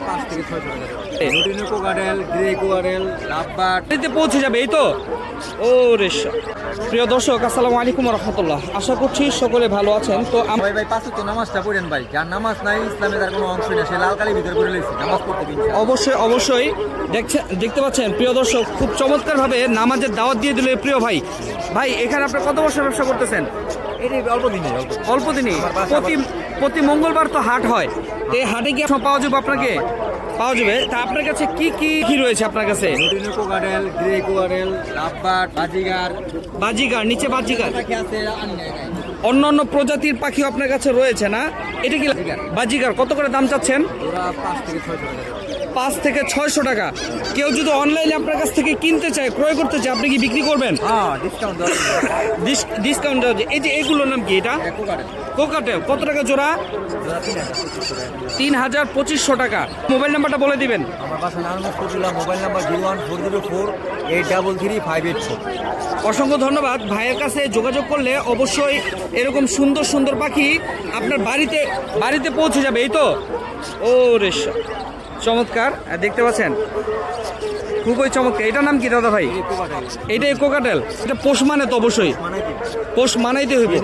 5 থেকে 600 টাকা। Lutino cockatiel, grey cockatiel, lovebird এতে পৌঁছে যাবে এই তো। ও রেশা। প্রিয় দর্শক আসসালামু আলাইকুম রাহমাতুল্লাহ, আশা করছি সকলে ভালো আছেন। তো ভাই ভাই 5 ওয়াক্ত নামাজটা পড়েন ভাই। যার নামাজ নাই ইসলামে তার কোনো অংশ নেই, সে লাল কালি ভিতরে করে লইছে নামাজ পড়তে দিন। অবশ্যই অবশ্যই দেখতে পাচ্ছেন প্রিয় দর্শক, খুব চমৎকারভাবে নামাজের দাওয়াত দিয়ে দিল এই প্রিয় ভাই। ভাই এখানে আপনি কত বছর ব্যবসা করতেছেন? এটাই অল্প দিনে অল্প দিনই। প্রতি মঙ্গলবার তো হাট হয়, তো এই হাটে কি আপনার পাওয়া যাবে? আপনাকে পাওয়া যাবে। তা আপনার কাছে কি কি রয়েছে আপনার কাছে? Lutino cockatiel, grey cockatiel, lovebird, budgerigar, নিচে বাজিগার, পাখি আছে অন্য অন্য প্রজাতির পাখি আপনার কাছে রয়েছে না? এটা কি বাজিগার? কত করে দাম চাচ্ছেন? ওরা 5 থেকে 600 টাকা। 5 থেকে 600 টাকা। কেউ যদি অনলাইনে আপনার কাছ থেকে কিনতে চায়, ক্রয় করতে চায়, আপনি কি বিক্রি করবেন? হ্যাঁ, ডিসকাউন্ট দেওয়া যাবে। ডিসকাউন্ট দেওয়া যায়। এই যে এগুলোর নাম কি? এটা কোকাটেল কোকাটেল। কত টাকা জোড়া? ওরা 3200 টাকা। 3250 টাকা। মোবাইল নাম্বারটা বলে দিবেন। আমার বাসা নারায়ণগঞ্জ উপজেলা, মোবাইল নাম্বার 01404833584। অসংখ্য ধন্যবাদ। ভাইয়ের কাছে যোগাযোগ করলে অবশ্যই এরকম সুন্দর সুন্দর পাখি আপনার বাড়িতে পৌঁছে যাবে এই তো। ও রেশা, চমৎকার। দেখতে পাচ্ছেন খুবই চমৎকার। এটার নাম কি দাদা ভাই? এইটাই কোকাটেল। এটা পোষ মানে তো অবশ্যই পোষ মানাইতে হইবে।